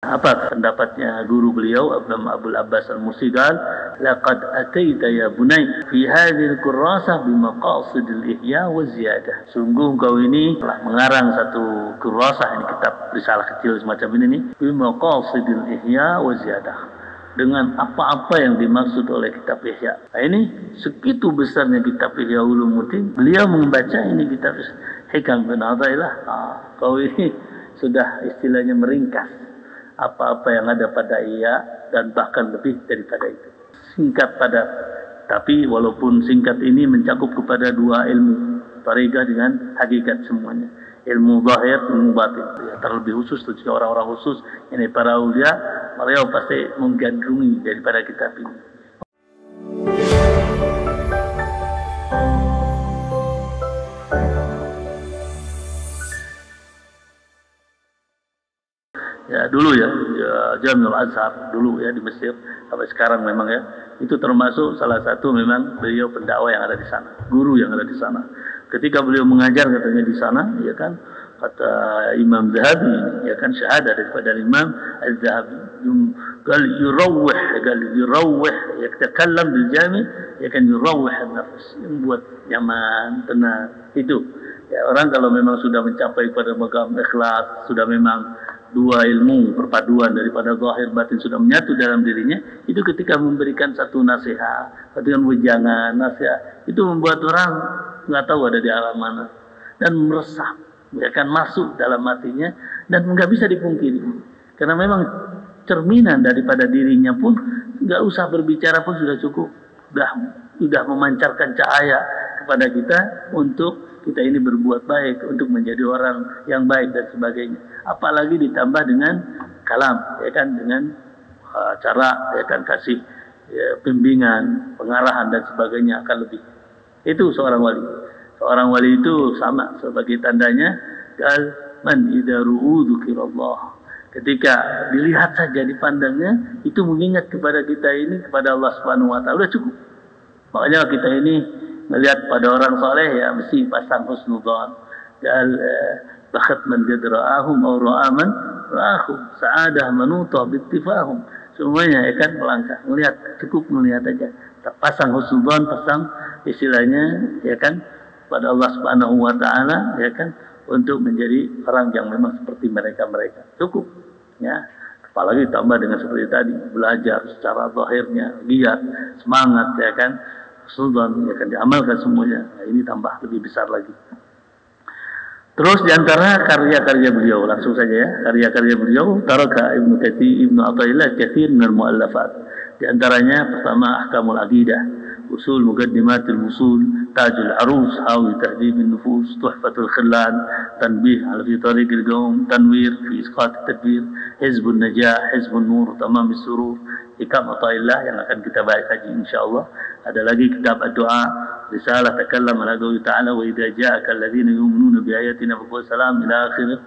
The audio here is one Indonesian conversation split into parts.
Apa pendapatnya guru beliau Abul Abbas Al-Mursigal, laqad ataita ya bunai fi hadhihi al-kurrasah bi maqasid al-ihya wa ziyadah. Sungguh kau ini telah mengarang satu kurrasah, ini kitab risalah kecil semacam ini nih, bi maqasid al-ihya wa ziyadah, dengan apa-apa yang dimaksud oleh kitab Ihya. Nah, ini segitu besarnya kitab Ihya Ulumuddin, beliau membaca ini kitab Hikam bin Athaillah. Kau ini sudah istilahnya meringkas apa-apa yang ada pada Ihya dan bahkan lebih daripada itu. Singkat padat, tapi walaupun singkat ini mencakup kepada dua ilmu, tariqah dengan hakikat semuanya. Ilmu zahir, ilmu batin. Ya, terlebih khusus untuk orang-orang khusus, ini para aulia, mereka pasti menggandrungi daripada kitab ini. Ya dulu ya Jamiul Azhar dulu ya di Mesir, sampai sekarang memang ya itu termasuk salah satu memang beliau pendakwah yang ada di sana, guru yang ada di sana. Ketika beliau mengajar katanya di sana, ya kan, kata Imam Zahabi, ya kan, syahadah daripada Imam Az-Zahabi, qal yurawwih yatakallam bil jami, ya kan, yurawwih an-nafs, membuat nyaman, tenang. Itu ya, orang kalau memang sudah mencapai pada maqam ikhlas, sudah memang dua ilmu perpaduan daripada zahir batin sudah menyatu dalam dirinya, itu ketika memberikan satu nasihat, satu wejangan nasihat, itu membuat orang nggak tahu ada di alam mana dan meresap, ya kan, masuk dalam hatinya dan nggak bisa dipungkiri karena memang cerminan daripada dirinya pun nggak usah berbicara pun sudah cukup, sudah memancarkan cahaya kepada kita untuk kita ini berbuat baik, untuk menjadi orang yang baik dan sebagainya. Apalagi ditambah dengan kalam, ya kan, dengan cara, ya kan, kasih ya, bimbingan, pengarahan dan sebagainya akan lebih. Itu seorang wali. Seorang wali itu sama sebagai tandanya, qal man idza ru'u dzikrullah. Ketika dilihat saja, dipandangnya, itu mengingat kepada kita ini, kepada Allah Subhanahu wa taala, sudah cukup. Makanya kita ini melihat pada orang soleh ya mesti pasang husnudzon. Qal bakhat man jadra'ahum aw ra'aman ra'ahum sa'adah manuta bittifahum. Semuanya ya kan melangkah, melihat, cukup melihat aja. Pasang husnudzon, pasang istilahnya ya kan pada Allah Subhanahu wa taala, ya kan, untuk menjadi orang yang memang seperti mereka-mereka. Cukup ya. Apalagi tambah dengan seperti tadi, belajar secara zahirnya, giat, semangat, ya kan, husnudzon, ya kan, diamalkan semuanya. Nah, ini tambah lebih besar lagi. Terus diantara karya-karya beliau, langsung saja ya, karya-karya beliau, taraka Ibnu Athaillah katsir min al-mu'allafat. Di antaranya pertama Ahkamul Aqidah, Usul Muqaddimatul Usul, Tajul Arus, Hawi Tahdhib an-Nufus, Tuhfatul Khillan, Tanbih ala fi Tariq al-Qawm, Tanwir fi Isqat at-Tadbir, Hizbun Najah, Hizbun Nur, Tamam as-Surur, Hikam Athaillah yang akan kita bahas haji insyaallah. Ada lagi kitab Ad-Du'a, Risalah Takallam ala Qauli Ta'ala wa idza ja'aka alladziina yu'minuna bi ayatina faqul salam ila akhir.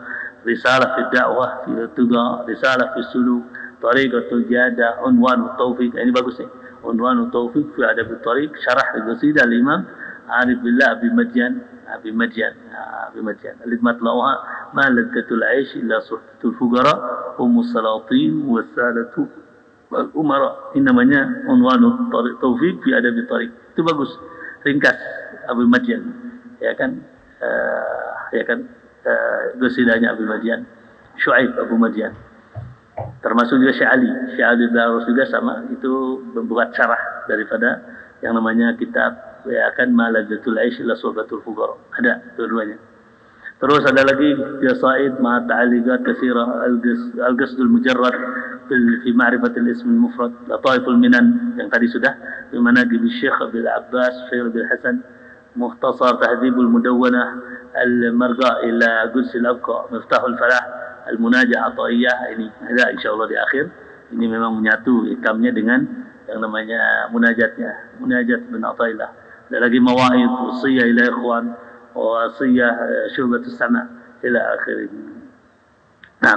Risalah fi Da'wah, fi Tuqa, Risalah fi Suluk, Tariqatul Jada, Unwanut Taufiq. Ini bagus nih. Unwanut Taufiq fi Adab at-Tariq, syarah al-Qasidah al-Imam Arif Billah Abi Madyan. Al-Idmat Lawha, ma ladzatul 'aish illa suhbatul fuqara, humus salatin was-salatu wal-umara. Ini namanya Unwanut Taufiq fi Adab at-Tariq. Itu bagus. Ringkas Abu Madyan, ya kan, Qasidahnya Abu Madyan, Syuaib Abu Madyan. Termasuk juga Syekh Ali bin Arus juga sama, itu membuat syarah daripada yang namanya kitab, ya kan, Maladatul Aish ila Suhbatul Fuqara. Ada dua-duanya. Terus ada lagi Qasaid ma ta'aliqat katsira, Al-Qasdul Mujarrad fi Ma'rifatil Ism al-Mufrad, Lataiful Minan yang tadi sudah, di Manaqib Syekh Abdul Abbas, Syekh Abdul Hasan, Mukhtasar Tahdhibul Mudawwanah, Al-Marqa ila Quds al-Abqa, Miftahul Falah, Al-Munajah Athaiyah. Ini ada insyaallah di akhir. Ini memang menyatu hikamnya dengan yang namanya munajatnya, Munajat bin Athaillah. Ada lagi Mawaid, Wasiyah ila Ikhwan, Wasiyah Syubatus Sama' ila akhir. Nah,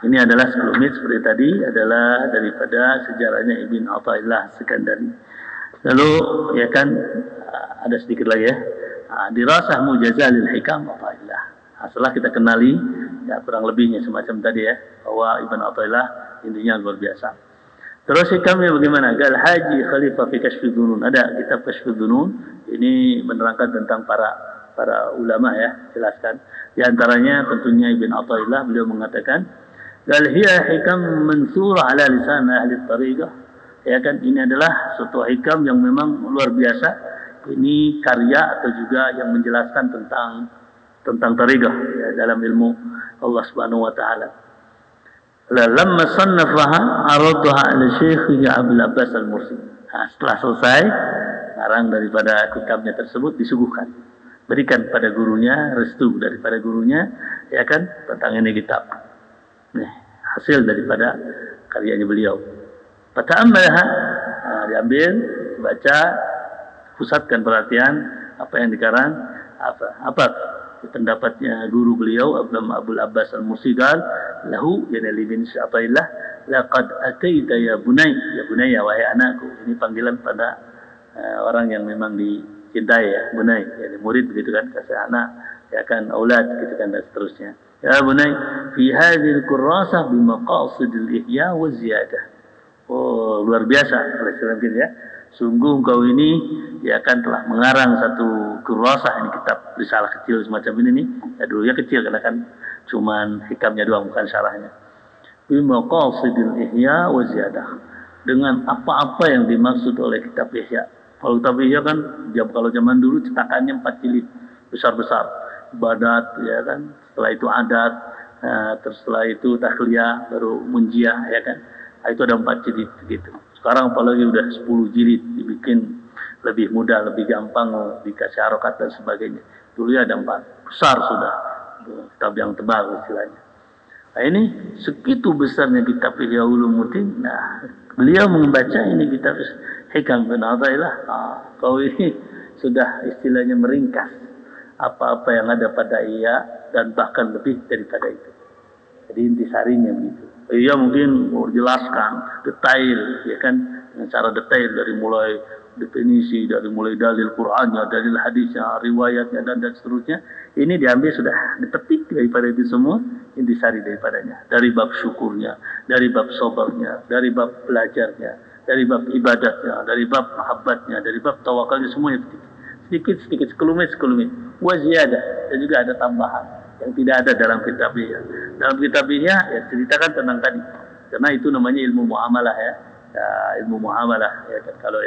ini adalah 10 menit seperti tadi, adalah daripada sejarahnya Ibn Athaillah Sekandari. Lalu ya kan ada sedikit lagi ya, dirasah mujazah lil hikam Athaillah. Setelah kita kenali ya kurang lebihnya semacam tadi ya, bahwa Ibn Athaillah intinya luar biasa. Terus hikamnya bagaimana? Gal Haji Khalifah fi Kashfi Dzunun. Ada kitab Kashfi Dzunun, ini menerangkan tentang para ulama ya, jelaskan. Di antaranya tentunya Ibn Athaillah, beliau mengatakan, gal hiya hikam mansurah ala lisan ahli tariqah. Ya kan, ini adalah suatu hikam yang memang luar biasa. Ini karya atau juga yang menjelaskan tentang tariqah ya, dalam ilmu Allah Subhanahu wa taala. Lamma sannafaha aradaha ala Syekh Abdul Abbas Al-Mursi. Nah, setelah selesai ngarang daripada kitabnya tersebut disuguhkan. Berikan pada gurunya, restu daripada gurunya ya kan tentang ini kitab. Nih, hasil daripada karyanya beliau. Fata'ammalaha, diambil, baca, pusatkan perhatian apa yang dikarang, apa pendapatnya guru beliau Abdul Abbas Al-Musigal lahu yani bin Athaillah, laqad ataita ya bunayya wahai anakku. Ini panggilan pada orang yang memang dicintai ya, bunay, yani murid begitu kan, kasih anak ya kan, aulad gitu kan, dan seterusnya. Ya bunay, fi hadhihi al-kurrasah bi maqasid al-ihya wa ziyadah. Oh, luar biasa Rasulullah ya. Sungguh engkau ini ya kan telah mengarang satu kurrasah, ini kitab risalah kecil semacam ini nih. Ya dulunya kecil karena kan cuman hikamnya doang bukan syarahnya. Bi maqasidil ihya wa ziyadah. Dengan apa-apa yang dimaksud oleh kitab Ihya. Kalau kitab Ihya kan kalau zaman dulu cetakannya 4 jilid besar-besar. Ibadat ya kan, setelah itu adat, terus setelah itu takhliyah, baru munjiah ya kan. Itu ada 4 jilid gitu. Sekarang apalagi udah 10 jilid, dibikin lebih mudah, lebih gampang, dikasih harokat dan sebagainya. Dulu ya ada 4, besar sudah, kitab yang tebal istilahnya. Nah ini segitu besarnya kitab Ihya Ulumuddin. Nah beliau membaca ini kitab Hikam bin Athaillah. Kau ini sudah istilahnya meringkas apa-apa yang ada pada Ihya dan bahkan lebih daripada itu. Jadi intisarinya begitu. Ia mungkin menjelaskan detail, ya kan, dengan cara detail dari mulai definisi, dari mulai dalil Qur'annya, dalil hadisnya, riwayatnya dan seterusnya. Ini diambil sudah dipetik daripada itu semua, intisari daripadanya. Dari bab syukurnya, dari bab sabarnya, dari bab belajarnya, dari bab ibadatnya, dari bab mahabbatnya, dari bab tawakalnya, semuanya sedikit sekelumit, waziyadah, dan juga ada tambahan yang tidak ada dalam kitab Ihya. Dalam kitab Ihya ya ceritakan tentang tadi, karena itu namanya ilmu muamalah ya, ilmu muamalah ya kan. Kalau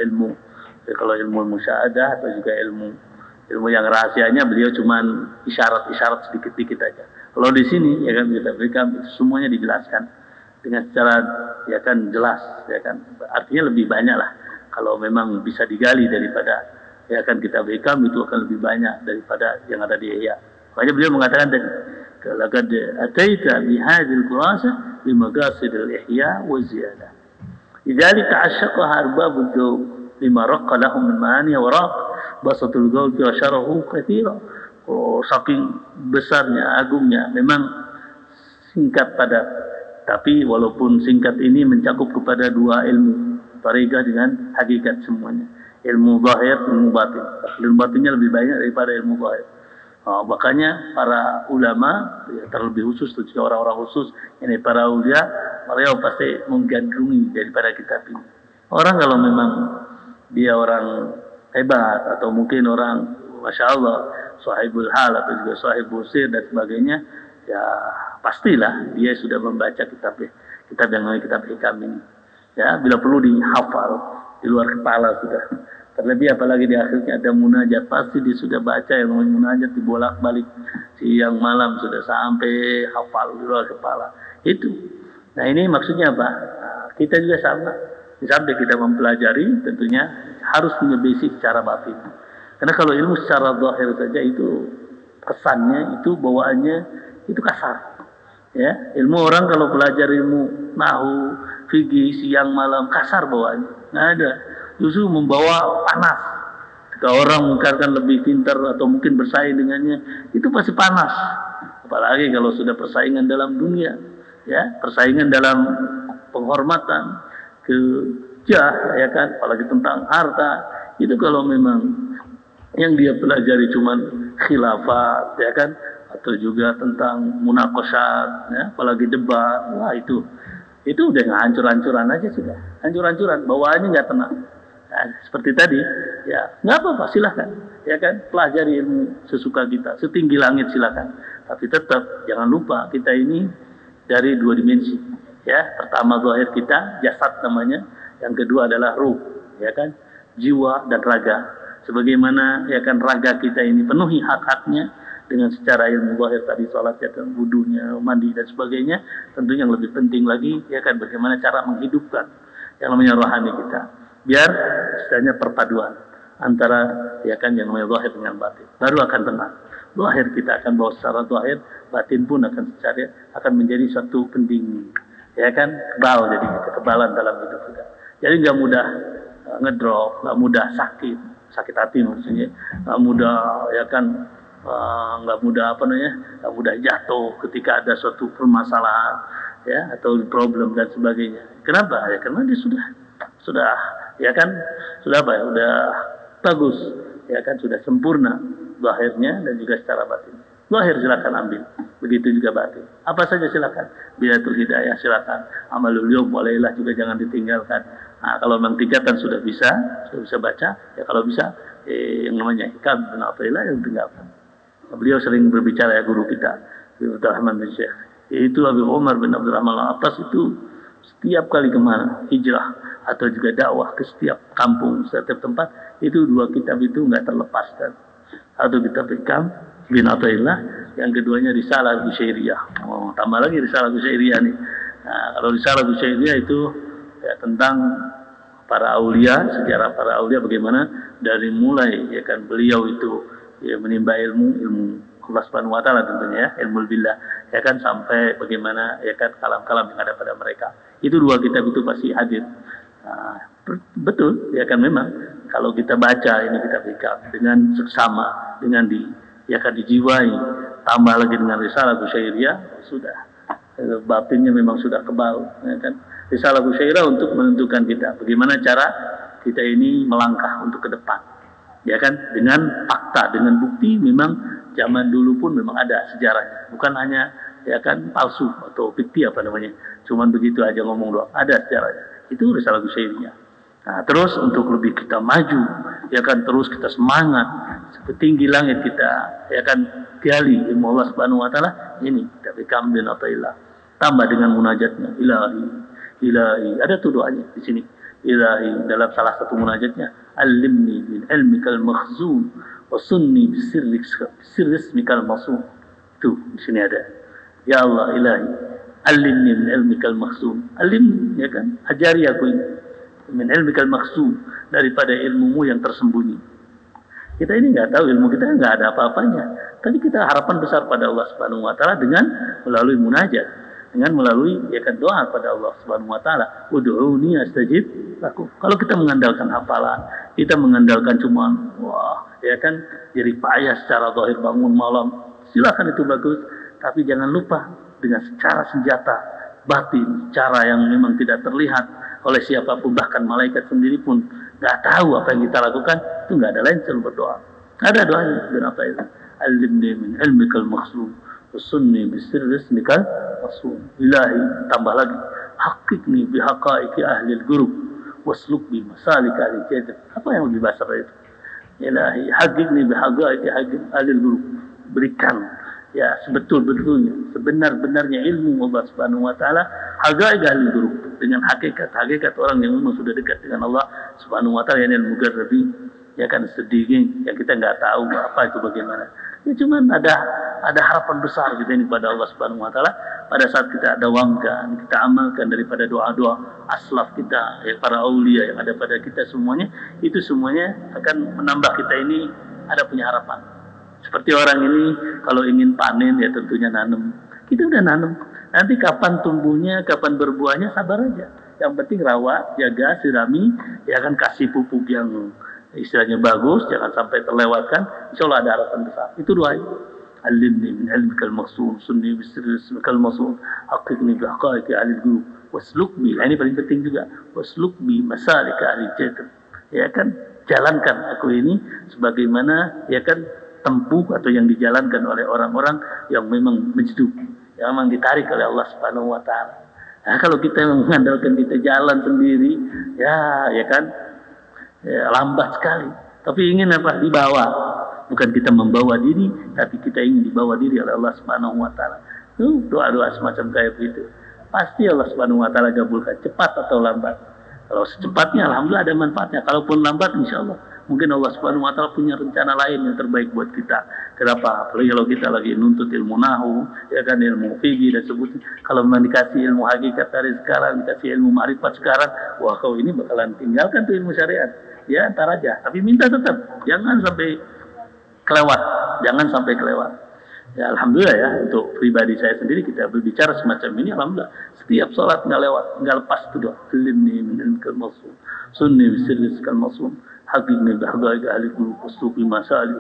ilmu musyaadah atau juga ilmu yang rahasianya beliau cuman isyarat sedikit-sedikit aja. Kalau di sini ya kan kitab Hikam itu semuanya dijelaskan dengan secara ya kan jelas ya kan, artinya lebih banyak lah kalau memang bisa digali daripada ya kan kitab Hikam, itu akan lebih banyak daripada yang ada di Ihya. Makanya beliau mengatakan tadi, laqad ataita bi hadhil qurasa bi maqasid al-ihya wa ziyadah. Lidzalika ashaqqaha arbabud dzauq lima raqqa lahum min ma'ani wa raq basatul qaul wa syarahu katsira. Oh, saking besarnya, agungnya, memang singkat padat. Tapi walaupun singkat ini mencakup kepada dua ilmu, tariqah dengan hakikat semuanya. Ilmu zahir, ilmu batin. Ilmu batinnya lebih banyak daripada ilmu zahir. Makanya para ulama ya, terlebih khusus orang-orang khusus ini para ulia, mereka pasti menggandrungi daripada kitab ini. Orang kalau memang dia orang hebat atau mungkin orang masya Allah sahibul hal atau juga sahibul sir dan sebagainya, ya pastilah dia sudah membaca kitab yang namanya kitab Hikam ini. Ya bila perlu dihafal di luar kepala sudah. Terlebih apalagi di akhirnya ada munajat, pasti dia sudah baca yang namanya munajat dibolak-balik siang malam sudah sampai hafal di luar kepala itu. Nah ini maksudnya apa? Kita juga sama. Sampai kita mempelajari tentunya harus punya basic secara batin. Karena kalau ilmu secara zahir saja itu kesannya, itu bawaannya itu kasar. Ya, ilmu orang kalau belajar ilmu nahwu, fikih siang malam kasar bawaannya. Nggak ada. Justru membawa panas. Jika orang mengatakan lebih pintar atau mungkin bersaing dengannya, itu pasti panas. Apalagi kalau sudah persaingan dalam dunia, ya, persaingan dalam penghormatan, kejah, ya kan, apalagi tentang harta, itu kalau memang yang dia pelajari cuman khilafat, ya kan, atau juga tentang munakosat, ya, apalagi debat. Wah, itu udah hancur-hancuran aja sudah, hancur-hancuran, bawaannya nggak tenang. Nah, seperti tadi, ya nggak apa-apa, silahkan, ya kan, pelajari ilmu sesuka kita, setinggi langit silahkan. Tapi tetap jangan lupa kita ini dari dua dimensi, ya. Pertama zahir kita, jasad namanya, yang kedua adalah ruh, ya kan, jiwa dan raga. Sebagaimana ya kan raga kita ini penuhi hak-haknya dengan secara ilmu zahir tadi, sholat, ya, wudunya, mandi dan sebagainya. Tentunya yang lebih penting lagi ya kan bagaimana cara menghidupkan yang namanya rohani kita, biar istilahnya perpaduan antara ya kan yang namanya zahir dengan batin, baru akan tenang. Zahir kita akan bawa secara zahir, batin pun akan menjadi satu pendingin, ya kan, kebal, jadi kekebalan dalam hidup kita. Jadi nggak mudah ngedrop, nggak mudah sakit hati maksudnya, nggak mudah ya kan, nggak mudah nggak mudah jatuh ketika ada suatu permasalahan, ya, atau problem dan sebagainya. Kenapa? Ya karena dia sudah ya kan, sudah bagus, ya kan, sudah sempurna zahirnya dan juga secara batin. Zahir silakan ambil, begitu juga batin. Apa saja silakan. Bidatul hidayah silakan. Amalul yawm walailah juga jangan ditinggalkan. Nah, kalau memang tingkatan sudah bisa baca, ya kalau bisa yang namanya hikam bin Athaillah yang tinggalkan. Beliau sering berbicara, ya, guru kita, Abdurrahman bin Syekh, yaitu Abu Umar bin Abdurrahman Al-Attas itu setiap kali kemana hijrah atau juga dakwah ke setiap kampung, setiap tempat, itu dua kitab itu nggak terlepaskan. Satu kitab hikam bin Athaillah, yang keduanya Risalah Qusyairiyah. Tambah lagi Risalah Qusyairiyah nih. Nah, kalau Risalah Qusyairiyah itu ya tentang para aulia, sejarah para aulia, bagaimana dari mulai ya kan beliau itu ya menimba ilmu Allah Subhanahu wa taala, tentunya ya, ilmu billah, ya kan, sampai bagaimana ya kan kalam-kalam yang ada pada mereka. Itu dua kitab itu pasti hadir. Nah, betul ya kan, memang kalau kita baca ini kitab hikam dengan seksama, dengan ya kan dijiwai, tambah lagi dengan Risalah Qusyairiyah, sudah batinnya memang sudah kebal, ya kan. Risalah Qusyairiyah untuk menentukan kita bagaimana cara kita ini melangkah untuk ke depan, ya kan, dengan fakta, dengan bukti. Memang zaman dulu pun memang ada sejarahnya, bukan hanya ya kan palsu atau fikti cuman begitu aja ngomong doang, ada sejarahnya. Itu Risalah Qusyairiyah. Nah, terus untuk lebih kita maju, ya kan, terus kita semangat setinggi langit kita, ya kan, gali ilmu Allah Subhanahu wa taala, ini kita hikam bin Athaillah, tambah dengan munajatnya, ilahi, ada tuh doanya di sini. Ilahi, dalam salah satu munajatnya, alimni min ilmikal makhzun wa sunni bisirrismikal masum. Itu di sini ada. Ya Allah, ilahi, alimni min ilmikal makhzun. Alimni, ya kan, ajari aku ini min ilmikal makhzun, daripada ilmumu yang tersembunyi. Kita ini nggak tahu, ilmu kita nggak ada apa-apanya. Tapi kita harapan besar pada Allah Subhanahu wa taala dengan melalui munajat, dengan melalui ya kan doa pada Allah Subhanahu wa taala, ud'uni astajib lakum. Kalau kita mengandalkan hafalan, kita mengandalkan cuma ya kan jadi payah secara zahir bangun malam, silakan, itu bagus, tapi jangan lupa dengan secara senjata batin, cara yang memang tidak terlihat oleh siapapun, bahkan malaikat sendiri pun nggak tahu apa yang kita lakukan, itu nggak ada lain selalu berdoa. Ada doanya, kenapa itu? Alimni min ilmikal makhzun sunni bisirrismikal masum. Ilahi, tambah lagi, haqiqni bihaqaiqi ahlil gurub wasluk bi masalik ahli jadab. Apa yang lebih besar itu? Ilahi, haqiqni bihaqaiqi ahlil gurub, berikan ya sebetul-betulnya, sebenar-benarnya ilmu Allah Subhanahu wa taala, haqaiq ahli gurub, dengan hakikat orang yang memang sudah dekat dengan Allah Subhanahu wa taala, yang mugarrabi, ya kan, sedikit yang kita nggak tahu apa itu bagaimana. Ya cuman ada harapan besar kita ini pada Allah Subhanahu wa taala pada saat kita dawamkan, kita amalkan daripada doa-doa aslaf kita, ya, para aulia yang ada pada kita, semuanya itu semuanya akan menambah kita ini ada punya harapan. Seperti orang ini kalau ingin panen, ya tentunya nanam. Kita udah nanam. Nanti kapan tumbuhnya, kapan berbuahnya, sabar aja. Yang penting rawat, jaga, sirami, ya kan, kasih pupuk yang istilahnya bagus, jangan sampai terlewatkan. Insya Allah ada harapan besar. Itu doa. Alimni min ilmikal maksum, sunni bisirrismikal masum, haqiqni bihaqaiqi ahlil gurub, wasluk bi, ini paling penting juga, wasluk bi masalik ahli jadab. Ya kan, jalankan aku ini sebagaimana ya kan tempuh atau yang dijalankan oleh orang-orang yang memang majdub, yang memang ditarik oleh Allah Subhanahu wa taala. Nah, kalau kita mengandalkan kita jalan sendiri, ya kan, ya, lambat sekali. Tapi ingin apa? Dibawa. Bukan kita membawa diri, tapi kita ingin dibawa diri oleh Allah Subhanahu wa taala. Doa-doa semacam kayak begitu. Pasti Allah Subhanahu wa taala kabulkan, cepat atau lambat. Kalau secepatnya alhamdulillah ada manfaatnya. Kalaupun lambat insyaallah mungkin Allah Subhanahu wa taala punya rencana lain yang terbaik buat kita. Kenapa? Apalagi kalau kita lagi nuntut ilmu nahwu, ya kan, ilmu fikih dan sebagainya. Kalau memang dikasih ilmu hakikat dari sekarang, dikasih ilmu ma'rifat sekarang, wah kau ini bakalan tinggalkan tuh ilmu syariat. Ya, entar aja. Tapi minta tetap, jangan sampai kelewat, jangan sampai kelewat. Ya alhamdulillah ya, untuk pribadi saya sendiri kita berbicara semacam ini, alhamdulillah setiap sholat nggak lewat, nggak lepas itu doa. Salimni min ilmikal masum, sunni bisirriskal masum, hakikni bihaqa'iq ahlikum ustuqi masali.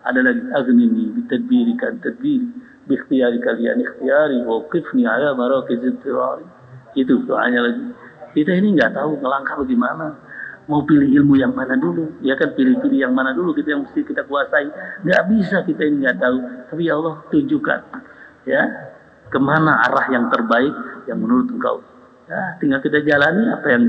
Ada lagi aghnini bitadbirika tadbiri, bikhtiyarika lian ikhtiyari, waqifni ala marakiz ittirari. Itu doanya lagi. Kita ini nggak tahu ngelangkah bagaimana. Mau pilih ilmu yang mana dulu, ya kan, pilih-pilih yang mana dulu, kita yang mesti kita kuasai. Nggak bisa, kita ini nggak tahu, tapi ya Allah tunjukkan, ya, kemana arah yang terbaik yang menurut Engkau. Ya, tinggal kita jalani apa yang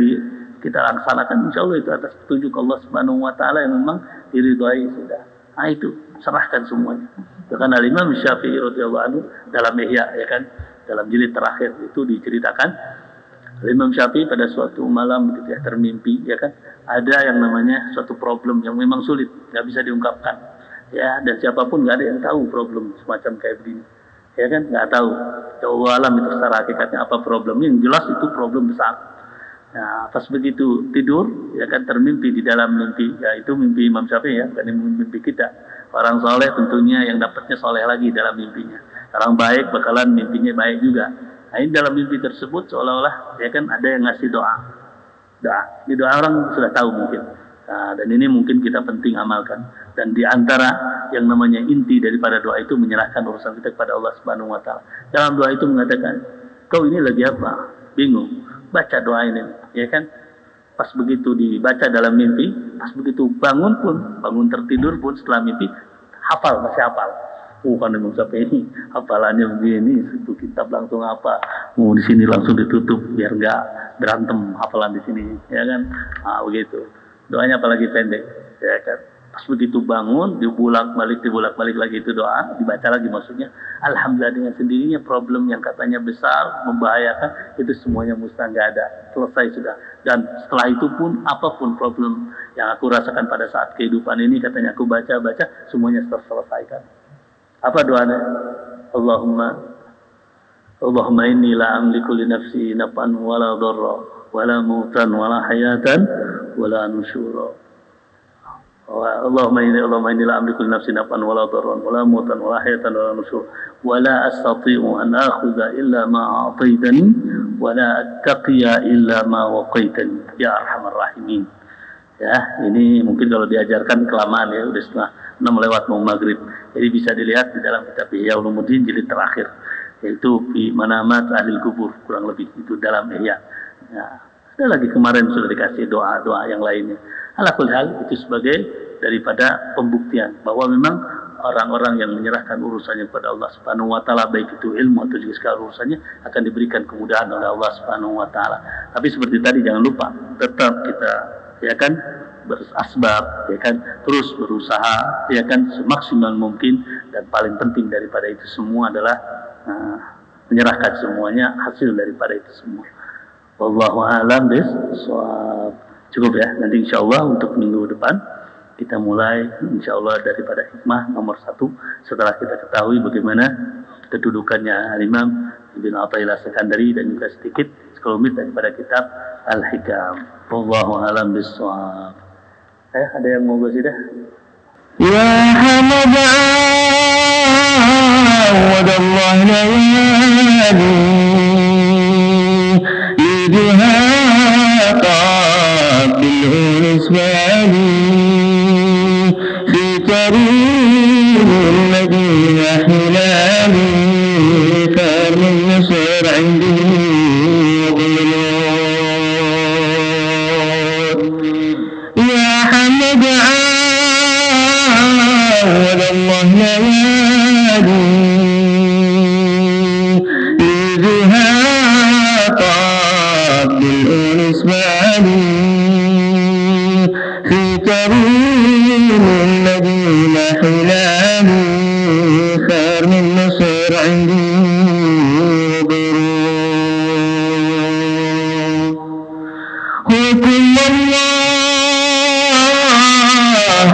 kita laksanakan, insya Allah itu atas petunjuk Allah Subhanahu wa taala yang memang diridhai sudah. Nah itu serahkan semuanya. Bahkan Al-Imam Syafi'i radhiyallahu anhu dalam Ihya, ya kan, dalam jilid terakhir itu diceritakan Imam Syafi'i pada suatu malam gitu ya, termimpi, ya kan, ada yang namanya suatu problem yang memang sulit, nggak bisa diungkapkan, ya, dan siapapun nggak ada yang tahu problem semacam kayak begini, ya kan, nggak tahu. Ya Allah alam itu secara hakikatnya apa problemnya, yang jelas itu problem besar. Nah, pas begitu tidur, ya kan, termimpi di dalam mimpi, ya itu mimpi Imam Syafi'i ya, bukan mimpi kita. Orang soleh tentunya yang dapatnya soleh lagi dalam mimpinya. Orang baik bakalan mimpinya baik juga. Nah, ini dalam mimpi tersebut seolah-olah ya kan ada yang ngasih doa. Ini doa orang sudah tahu mungkin. Nah, dan ini mungkin kita penting amalkan. Dan di antara yang namanya inti daripada doa itu menyerahkan urusan kita kepada Allah Subhanahu wa taala. Dalam doa itu mengatakan, "Kau ini lagi apa? Bingung. Baca doa ini." Ya kan? Pas begitu dibaca dalam mimpi, pas begitu bangun tertidur pun setelah mimpi masih hafal. Kan Imam Syafi'i ini hafalannya begini, satu kitab langsung apa, di sini langsung ditutup biar nggak berantem hafalan di sini, ya kan, begitu. Doanya apalagi pendek, ya kan. Pas begitu bangun, dibulak balik lagi itu doa, dibaca lagi maksudnya. Alhamdulillah dengan sendirinya problem yang katanya besar, membahayakan, itu semuanya mustahil, nggak ada, selesai sudah. Dan setelah itu pun apapun problem yang aku rasakan pada saat kehidupan ini, katanya aku baca, semuanya terselesaikan. Apa doanya? Allahumma inni la amliku li nafsi naf'an wala dharra wala mautan wala hayatan wala nusyura. Allahumma inni la amliku li nafsi naf'an wala dharra wala mautan wala hayatan wala nusyura wala astati'u an akhudha illa ma a'taytani wala attaqiya illa ma waqaitani ya arhamar rahimin. Ya, ini mungkin kalau diajarkan kelamaan ya, udah setengah 6 lewat mau maghrib. Jadi bisa dilihat di dalam kitab Ihya Ulumuddin jilid terakhir, yaitu fi manamat ahlil kubur, kurang lebih itu dalam Ihya. Ya, ada lagi kemarin sudah dikasih doa-doa yang lainnya. Ala kulli hal itu sebagai daripada pembuktian bahwa memang orang-orang yang menyerahkan urusannya kepada Allah Subhanahu wa taala, baik itu ilmu atau juga segala urusannya, akan diberikan kemudahan oleh Allah Subhanahu wa taala. Tapi seperti tadi jangan lupa tetap kita, ya kan, berasbab, ya kan, terus berusaha, ya kan, semaksimal mungkin, dan paling penting daripada itu semua adalah menyerahkan semuanya hasil daripada itu semua. Wallahu a'lam bishawab. Cukup ya, nanti insyaallah untuk minggu depan kita mulai insyaallah daripada hikmah nomor 1 setelah kita ketahui bagaimana kedudukannya Imam Ibn Athaillah Sekandari dan juga sedikit sekelumit daripada kitab Al-Hikam. Wallahu a'lam bishawab. Ada yang mau gue dah? Ya Hamada wadallah layali idha qabil uniswani fi karim al-madina hilali farmin nasr indi الله بالأنس بالي في كريم المدينة حلالي خير من نصر عندي ضرور هو كل الله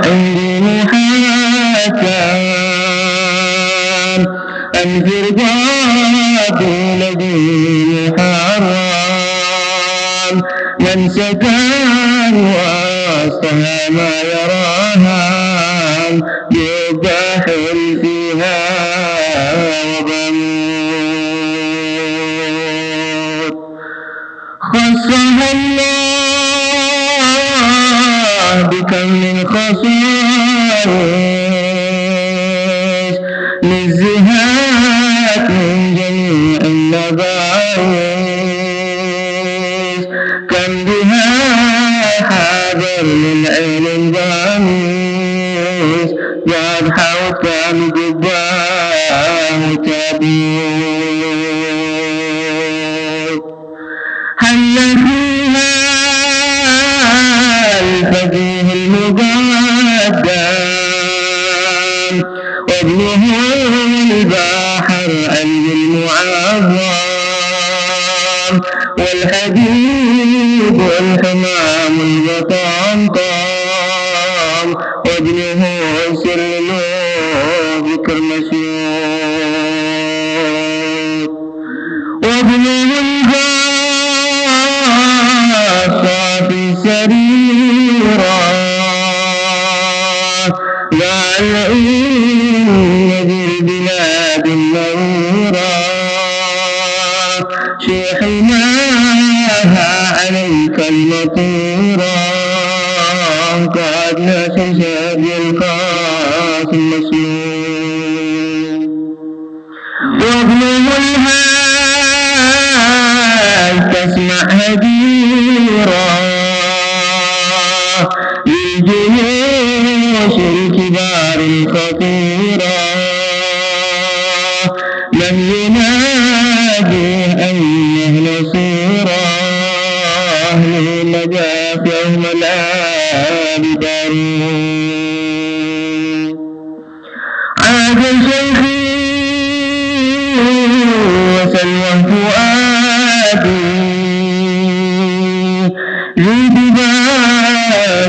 عندي محاكم أنفر بابي الذي محرم من سكن وسطها ما يراها يباحل فيها وبموت خصها الله بكم من خصائص للزهاد من جميع النبائس كم بها حاضر للعين الباميس قد حوت كم قباه تبوت هل فيها الفقيه المقدم وابنه البحر قلب المعظم والحبيب والحمام البطمطم وابنه سر له ذكر مسيوط وابنه الصافي سريرا ذا العين ذي البلاد النورا شيحناها عليك المطيرا قد نسج القاس المسلوم وابنه الهاي تسمع هديرا للجيوش الكبار الخطيرة من ينادي أيه نصيرا للمجافع ملاب بارود عاد شيخي وسلوى فؤادي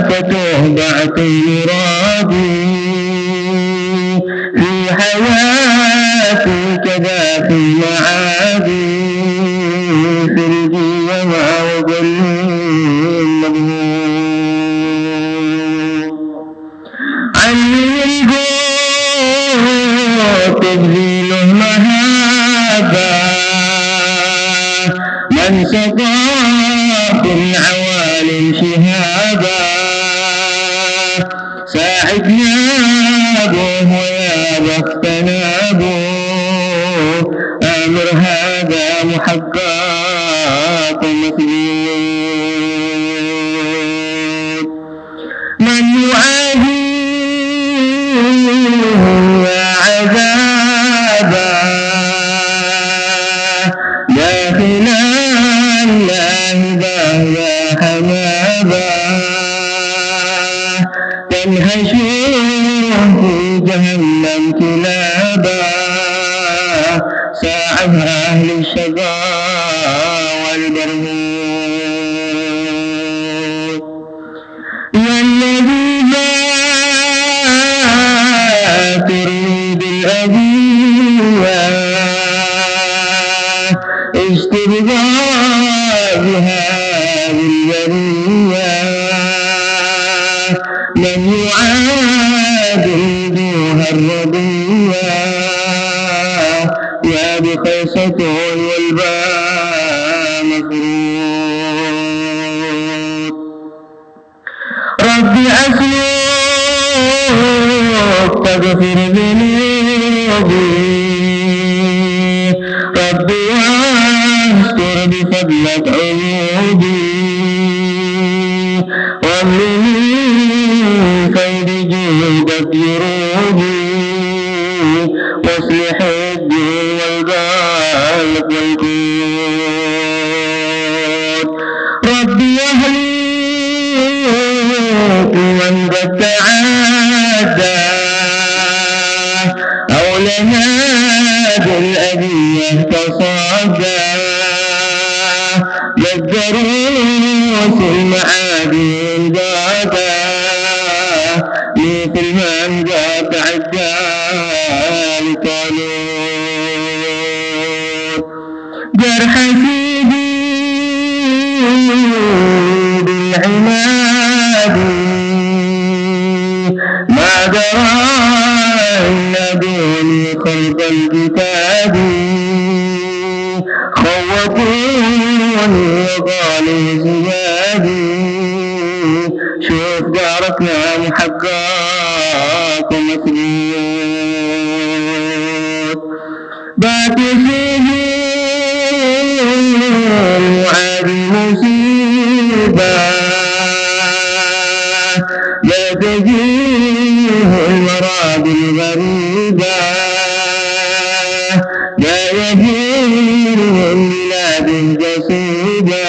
فتهبعت مرادي في حياتي كذا في معادي في الجيمة وظل المبهور عني الجود تبذيله مهابا من سقى في العوالم شهابا ساعدنا ابوه ويا بختنا ابوه امر هذا محقق مثبوت من يعادي يا عذابا داخل الله يا حمابا تنهشون في جهنم كلابا ساعدها أهل الشقاء والبرهود يا الذي لا تريد الأذية استرضى بهذه البرية من يعادلها الرضية يا بخيصة والباء مفروض ربي أسلوك تغفر ذنوبي ربي واستر بفضلك عيوبي وامني كيد جودك جروبي واصلح الدين والقلب والقلوب من قد تعدى أو لنا بالأذية تصدى للدروس المعادي البادا مثل من قد تعدى لطالوت جرح سيدي بالعناد ما درى إن دوني خلف الكتاب خوفوني وقالوا زيادي شوف جارتنا محقق ومثبوت بات فيه المعادي مصيبة لا تجيه المراد الغريبة لا يجيه من بلاد قصيبة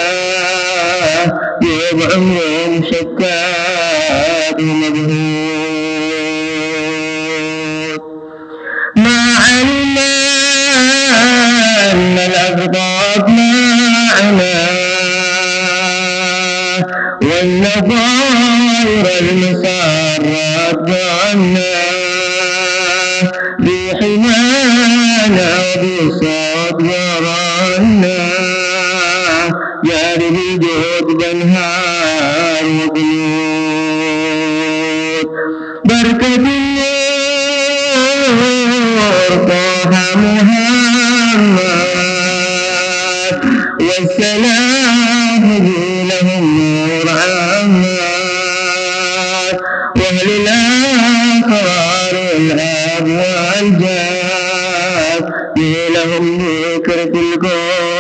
يبعهم شكاك مبهوت ما علمنا أن الأغضاب معنا والنظائر المسارات ضعنا بحمانا وبصوت ورانا جاري بالجهد بنهار وقلوب بركة النور طه محمد والسلام لهم نور عماد واهل الاقرار الاب والجاد لهم ذكر في القول